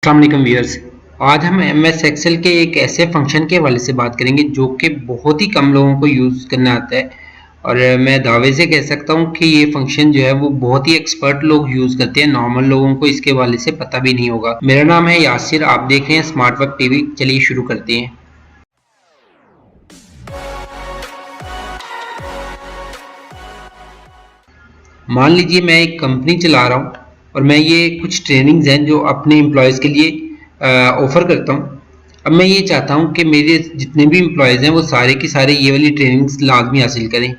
अस्सलाम वालेकुम व्यूअर्स। आज हम एमएस एक्सेल के एक ऐसे फंक्शन के हवाले से बात करेंगे जो कि बहुत ही कम लोगों को यूज़ करना आता है और मैं दावे से कह सकता हूँ कि ये फंक्शन जो है वो बहुत ही एक्सपर्ट लोग यूज़ करते हैं। नॉर्मल लोगों को इसके हवाले से पता भी नहीं होगा। मेरा नाम है यासिर, आप देख रहे हैं स्मार्ट वर्क टीवी। चलिए शुरू करते हैं। मान लीजिए मैं एक कंपनी चला रहा हूँ और मैं ये कुछ ट्रेनिंग्स हैं जो अपने एम्प्लॉयज़ के लिए ऑफ़र करता हूँ। अब मैं ये चाहता हूँ कि मेरे जितने भी एम्प्लॉयज़ हैं वो सारे के सारे ये वाली ट्रेनिंग्स लाजमी हासिल करें।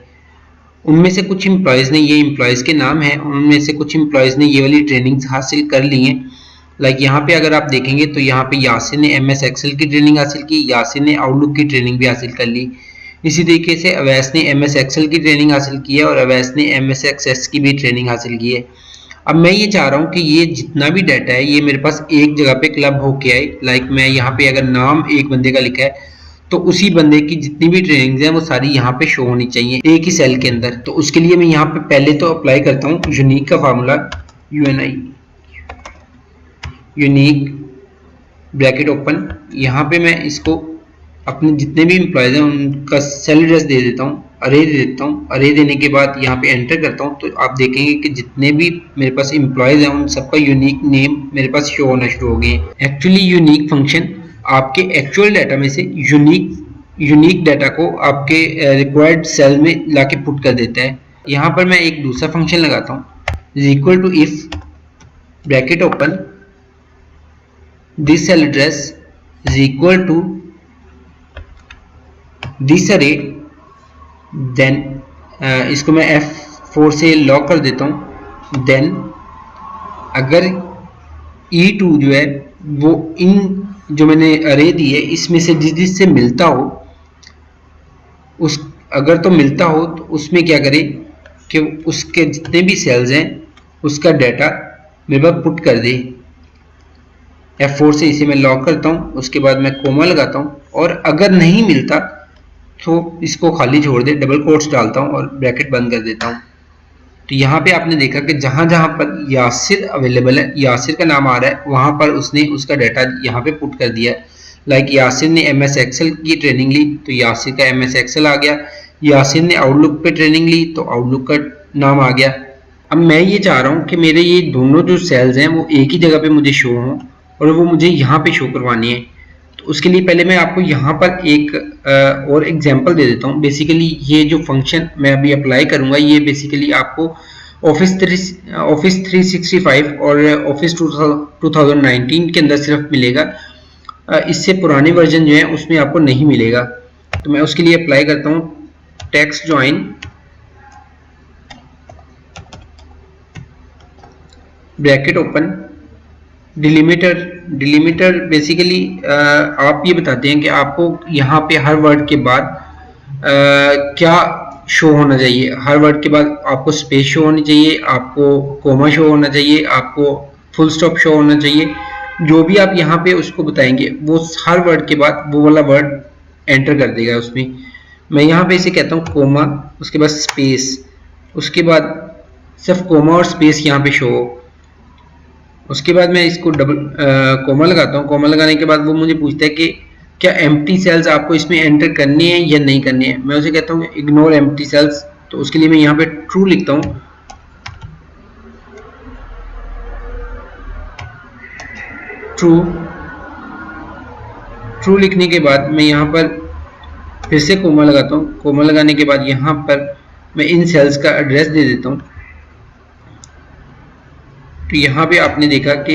उनमें से कुछ एम्प्लॉयज़ ने, ये एम्प्लॉयज़ के नाम हैं, उनमें से कुछ एम्प्लॉयज़ ने ये वाली ट्रेनिंग्स हासिल कर ली हैं। लाइक यहाँ पे अगर आप देखेंगे तो यहाँ पे यासिर ने एमएस एक्सेल की ट्रेनिंग हासिल की, यासिर ने आउटलुक की ट्रेनिंग भी हासिल कर ली। इसी तरीके से अवैस ने एमएस एक्सेल की ट्रेनिंग हासिल की है और अवैस ने एमएस एक्सेस की भी ट्रेनिंग हासिल की है। अब मैं ये चाह रहा हूँ कि ये जितना भी डाटा है ये मेरे पास एक जगह पे क्लब होके आए। लाइक मैं यहाँ पे अगर नाम एक बंदे का लिखा है तो उसी बंदे की जितनी भी ट्रेनिंग्स हैं वो सारी यहाँ पे शो होनी चाहिए एक ही सेल के अंदर। तो उसके लिए मैं यहाँ पे पहले तो अप्लाई करता हूँ यूनिक का formula, Uni, unique bracket open. यहाँ पे मैं इसको अपने जितने भी एम्प्लॉयज़ हैं उनका सेल एड्रेस दे देता हूँ, अरे दे देता हूँ। अरे देने के बाद यहाँ पे एंटर करता हूँ तो आप देखेंगे कि जितने भी मेरे पास एम्प्लॉयज़ हैं उन सबका यूनिक नेम मेरे पास शो होना शुरू हो गए हैं। एक्चुअली यूनिक फंक्शन आपके एक्चुअल डाटा में से यूनिक डाटा को आपके रिक्वायर्ड सेल में लाके पुट कर देता है। यहाँ पर मैं एक दूसरा फंक्शन लगाता हूँ, is equal to if bracket open this cell address is equal to this array, then इसको मैं F4 से लॉक कर देता हूँ। then अगर E2 जो है वो इन जो मैंने अरे दी है इसमें से जिससे मिलता हो उस अगर तो मिलता हो तो उसमें क्या करें कि उसके जितने भी सेल्स हैं उसका डाटा मेरे पास पुट कर दे। F4 से इसे मैं लॉक करता हूँ, उसके बाद मैं कोमा लगाता हूँ और अगर नहीं मिलता तो इसको खाली छोड़ दे, डबल कोट्स डालता हूँ और ब्रैकेट बंद कर देता हूँ। तो यहाँ पे आपने देखा कि जहाँ जहाँ पर यासिर अवेलेबल है, यासिर का नाम आ रहा है, वहाँ पर उसने उसका डाटा यहाँ पे पुट कर दिया है। लाइक यासिर ने एमएस एक्सेल की ट्रेनिंग ली तो यासिर का एमएस एक्सेल आ गया, यासिर ने आउटलुक पे ट्रेनिंग ली तो आउटलुक का नाम आ गया। अब मैं ये चाह रहा हूँ कि मेरे ये दोनों जो सेल्स हैं वो एक ही जगह पे मुझे शो हों और वो मुझे यहाँ पे शो करवानी है। तो उसके लिए पहले मैं आपको यहाँ पर एक और एग्जांपल दे देता हूँ। बेसिकली ये जो फंक्शन मैं अभी अप्लाई करूँगा ये बेसिकली आपको ऑफिस 365 और ऑफिस 2019 के अंदर सिर्फ मिलेगा, इससे पुराने वर्जन जो है उसमें आपको नहीं मिलेगा। तो मैं उसके लिए अप्लाई करता हूँ text join bracket open delimiter basically आप ये बताते हैं कि आपको यहाँ पे हर वर्ड के बाद क्या शो होना चाहिए। हर वर्ड के बाद आपको स्पेस शो होनी चाहिए, आपको कोमा शो होना चाहिए, आपको फुल स्टॉप शो होना चाहिए। जो भी आप यहाँ पे उसको बताएंगे वो हर वर्ड के बाद वो वाला वर्ड एंटर कर देगा उसमें। मैं यहाँ पे इसे कहता हूँ कोमा, उसके बाद स्पेस, उसके बाद सिर्फ कोमा और स्पेस यहाँ पे शो हो। उसके बाद मैं इसको डबल कोमा लगाता हूँ। कोमा लगाने के बाद वो मुझे पूछता है कि क्या एम्प्टी सेल्स आपको इसमें एंटर करनी है या नहीं करनी है। मैं उसे कहता हूँ इग्नोर एम्प्टी सेल्स। तो उसके लिए मैं यहाँ पे ट्रू लिखता हूँ। ट्रू लिखने के बाद मैं यहाँ पर फिर से कोमा लगाता हूँ। कोमा लगाने के बाद यहाँ पर मैं इन सेल्स का एड्रेस दे देता हूँ। तो यहाँ पे आपने देखा कि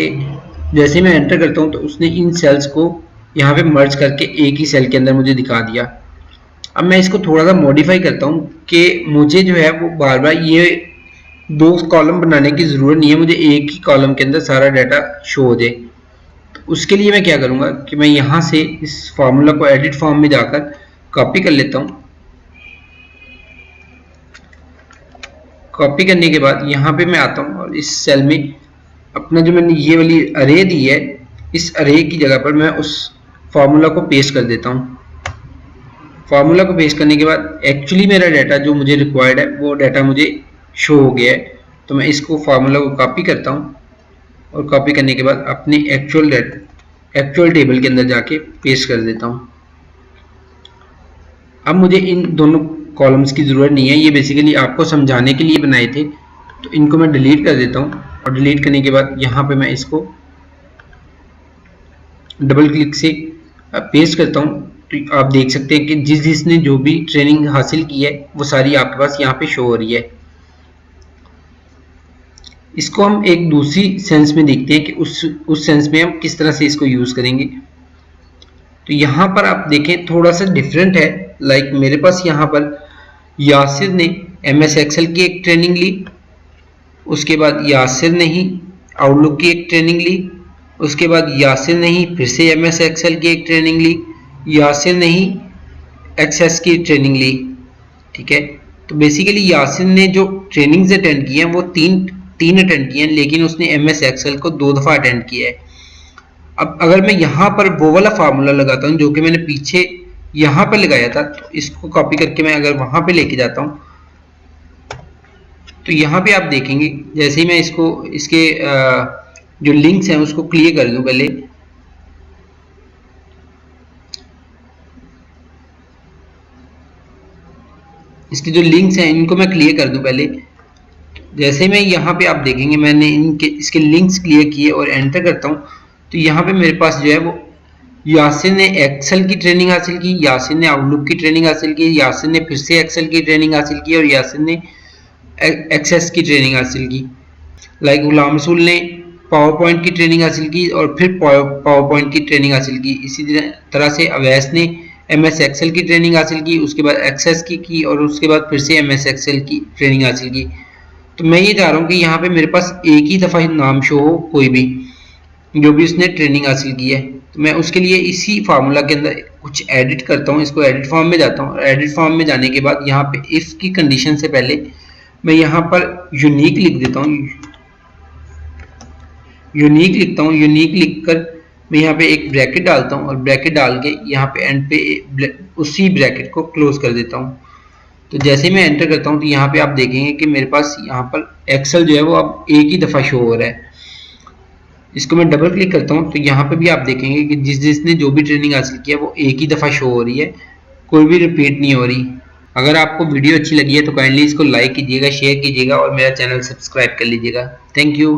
जैसे मैं एंटर करता हूँ तो उसने इन सेल्स को यहाँ पे मर्ज करके एक ही सेल के अंदर मुझे दिखा दिया। अब मैं इसको थोड़ा सा मॉडिफाई करता हूँ कि मुझे जो है वो बार बार ये दो कॉलम बनाने की ज़रूरत नहीं है, मुझे एक ही कॉलम के अंदर सारा डाटा शो हो जाए। तो उसके लिए मैं क्या करूँगा कि मैं यहाँ से इस फार्मूला को एडिट फॉर्म में जाकर कॉपी कर लेता हूँ। कॉपी करने के बाद यहाँ पे मैं आता हूँ और इस सेल में अपना जो मैंने ये वाली अरे दी है इस अरे की जगह पर मैं उस फार्मूला को पेस्ट कर देता हूँ। फार्मूला को पेस्ट करने के बाद एक्चुअली मेरा डाटा जो मुझे रिक्वायर्ड है वो डाटा मुझे शो हो गया है। तो मैं इसको फार्मूला को कॉपी करता हूँ और कॉपी करने के बाद अपने एक्चुअल टेबल के अंदर जाके पेस्ट कर देता हूँ। अब मुझे इन दोनों कॉलम्स की ज़रूरत नहीं है, ये बेसिकली आपको समझाने के लिए बनाए थे, तो इनको मैं डिलीट कर देता हूँ। और डिलीट करने के बाद यहाँ पे मैं इसको डबल क्लिक से पेस्ट करता हूँ। तो आप देख सकते हैं कि जिसने जो भी ट्रेनिंग हासिल की है वो सारी आपके पास यहाँ पे शो हो रही है। इसको हम एक दूसरी सेंस में देखते हैं कि उस सेंस में हम किस तरह से इसको यूज़ करेंगे। तो यहाँ पर आप देखें थोड़ा सा डिफरेंट है। लाइक मेरे पास यहाँ पर यासिर ने MS एक्सेल की एक ट्रेनिंग ली, उसके बाद यासिर ने ही आउटलुक की एक ट्रेनिंग ली, उसके बाद यासिर ने ही फिर से MS एक्सेल की एक ट्रेनिंग ली, यासिर ने ही एक्सेस की ट्रेनिंग ली। ठीक है, तो बेसिकली यासिर ने जो ट्रेनिंग्स अटेंड की हैं वो तीन अटेंड किए हैं, लेकिन उसने MS एक्सेल को 2 दफ़ा अटेंड किया है। अब अगर मैं यहाँ पर वो वाला फार्मूला लगाता हूँ जो कि मैंने पीछे यहाँ पर लगाया था, तो इसको कॉपी करके मैं अगर वहाँ पे लेके जाता हूँ, तो यहाँ पे आप देखेंगे जैसे ही मैं इसके जो लिंक्स हैं उसको क्लियर कर दूं, पहले इसके जो लिंक्स हैं इनको मैं क्लियर कर दूं पहले। जैसे मैं यहाँ पे आप देखेंगे मैंने इसके लिंक्स क्लियर किए और एंटर करता हूँ, तो यहाँ पे मेरे पास जो है वो यासिर ने एक्सेल की ट्रेनिंग हासिल की, यासिर ने आउटलुक की ट्रेनिंग हासिल की, यासिर ने फिर से एक्सेल की ट्रेनिंग हासिल की और यासिर ने एक्सेस की ट्रेनिंग हासिल की। लाइक गुलाम रसूल ने पावर पॉइंट की ट्रेनिंग हासिल की और फिर पावर पॉइंट की ट्रेनिंग हासिल की। इसी तरह से अवैस ने MS एक्सेल की ट्रेनिंग हासिल की, उसके बाद एक्सेस की और उसके बाद फिर से MS एक्सेल की ट्रेनिंग हासिल की। तो मैं ये चाह रहा हूँ कि यहाँ पे मेरे पास एक ही दफ़ा नाम शो हो, कोई भी जो भी उसने ट्रेनिंग हासिल की है। तो मैं उसके लिए इसी फार्मूला के अंदर कुछ एडिट करता हूँ, इसको एडिट फॉर्म में जाता हूँ। एडिट फॉर्म में जाने के बाद यहाँ पे इफ़ की कंडीशन से पहले मैं यहाँ पर यूनिक लिख देता हूँ, यूनिक लिखता हूँ। यूनिक लिखकर मैं यहाँ पे एक ब्रैकेट डालता हूँ और ब्रैकेट डाल के यहाँ पे एंड पे उसी ब्रैकेट को क्लोज कर देता हूँ। तो जैसे मैं एंटर करता हूँ तो यहाँ पे आप देखेंगे कि मेरे पास यहाँ पर एक्सेल जो है वो अब एक ही दफ़ा शो हो रहा है। इसको मैं डबल क्लिक करता हूँ तो यहाँ पे भी आप देखेंगे कि जिसने जो भी ट्रेनिंग हासिल किया वो एक ही दफ़ा शो हो रही है, कोई भी रिपीट नहीं हो रही। अगर आपको वीडियो अच्छी लगी है तो काइंडली इसको लाइक कीजिएगा, शेयर कीजिएगा और मेरा चैनल सब्सक्राइब कर लीजिएगा। Thank you.